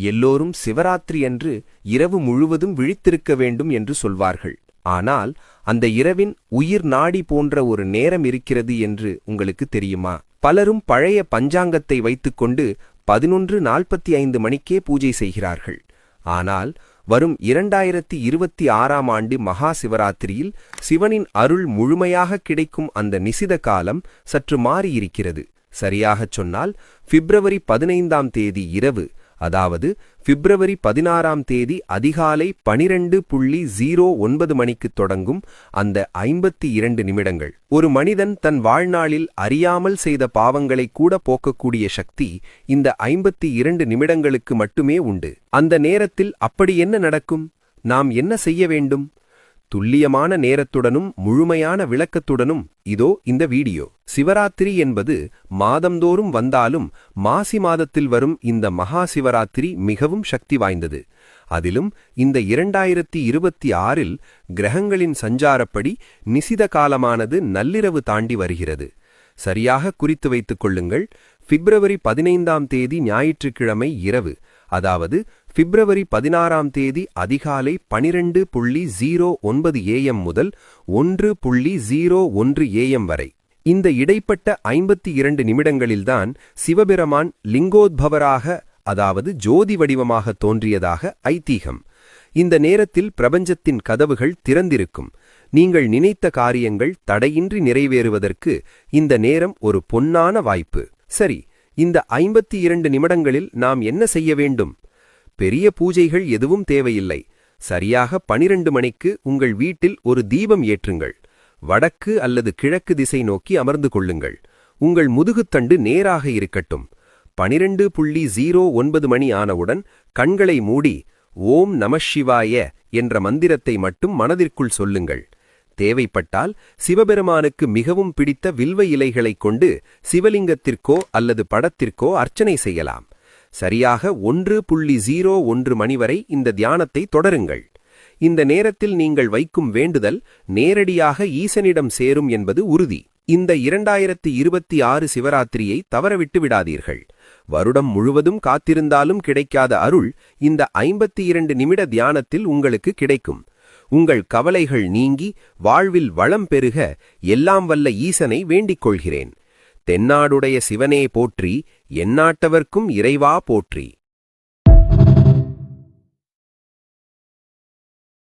எல்லோரும் சிவராத்திரி அன்று இரவு முழுவதும் விழித்திருக்க வேண்டும் என்று சொல்வார்கள். ஆனால் அந்த இரவின் உயிர் நாடி போன்ற ஒரு நேரம் இருக்கிறது என்று உங்களுக்கு தெரியுமா? பலரும் பழைய பஞ்சாங்கத்தை வைத்துக்கொண்டு 11:45 மணிக்கே பூஜை செய்கிறார்கள். ஆனால் வரும் 2026ஆம் ஆண்டு மகா சிவராத்திரியில் சிவனின் அருள் முழுமையாக கிடைக்கும் அந்த நிசித காலம் சற்று மாறியிருக்கிறது. சரியாகச் சொன்னால் பிப்ரவரி 15ஆம் தேதி இரவு, அதாவது பிப்ரவரி 16ஆம் தேதி அதிகாலை 12:09 மணிக்கு தொடங்கும் அந்த 52 நிமிடங்கள். ஒரு மனிதன் தன் வாழ்நாளில் அறியாமல் செய்த பாவங்களை கூட போக்கக்கூடிய சக்தி இந்த 52 நிமிடங்களுக்கு மட்டுமே உண்டு. அந்த நேரத்தில் அப்படி என்ன நடக்கும்? நாம் என்ன செய்ய வேண்டும்? துல்லியமான நேரத்துடனும் முழுமையான விளக்கத்துடனும் இதோ இந்த வீடியோ. சிவராத்திரி என்பது மாதந்தோறும் வந்தாலும் மாசி மாதத்தில் வரும் இந்த மகா சிவராத்திரி மிகவும் சக்தி வாய்ந்தது. அதிலும் இந்த 2026இல் கிரகங்களின் சஞ்சாரப்படி நிசித காலமானது நள்ளிரவு தாண்டி வருகிறது. சரியாக குறித்து வைத்துக் கொள்ளுங்கள். பிப்ரவரி 15ஆம் தேதி ஞாயிற்றுக்கிழமை இரவு, அதாவது பிப்ரவரி 16ஆம் தேதி அதிகாலை 12:09 AM முதல் 1:01 AM வரை. இந்த இடைப்பட்ட 52 நிமிடங்களில்தான் சிவபெருமான் லிங்கோத்பவராக, அதாவது ஜோதி வடிவமாக தோன்றியதாக ஐதீகம். இந்த நேரத்தில் பிரபஞ்சத்தின் கதவுகள் திறந்திருக்கும். நீங்கள் நினைத்த காரியங்கள் தடையின்றி நிறைவேறுவதற்கு இந்த நேரம் ஒரு பொன்னான வாய்ப்பு. சரி, இந்த 52 நிமிடங்களில் நாம் என்ன செய்ய வேண்டும்? பெரிய பூஜைகள் எதுவும் தேவையில்லை. சரியாக 12 மணிக்கு உங்கள் வீட்டில் ஒரு தீபம் ஏற்றுங்கள். வடக்கு அல்லது கிழக்கு திசை நோக்கி அமர்ந்து கொள்ளுங்கள். உங்கள் முதுகுத்தண்டு நேராக இருக்கட்டும். 12:09 மணி ஆனவுடன் கண்களை மூடி ஓம் நமசிவாய என்ற மந்திரத்தை மட்டும் மனதிற்குள் சொல்லுங்கள். தேவைப்பட்டால் சிவபெருமானுக்கு மிகவும் பிடித்த வில்வ இலைகளைக் கொண்டு சிவலிங்கத்திற்கோ அல்லது படத்திற்கோ அர்ச்சனை செய்யலாம். சரியாக 1:01 மணி வரை இந்த தியானத்தை தொடருங்கள். இந்த நேரத்தில் நீங்கள் வைக்கும் வேண்டுதல் நேரடியாக ஈசனிடம் சேரும் என்பது உறுதி. இந்த 2026 சிவராத்திரியை தவறவிட்டு விடாதீர்கள். வருடம் முழுவதும் காத்திருந்தாலும் கிடைக்காத அருள் இந்த 52 நிமிட தியானத்தில் உங்களுக்கு கிடைக்கும். உங்கள் கவலைகள் நீங்கி வாழ்வில் வளம் பெருக எல்லாம் வல்ல ஈசனை வேண்டிக் கொள்கிறேன். தென்னாடுடைய சிவனே போற்றி, எந்நாட்டவர்க்கும் இறைவா போற்றி.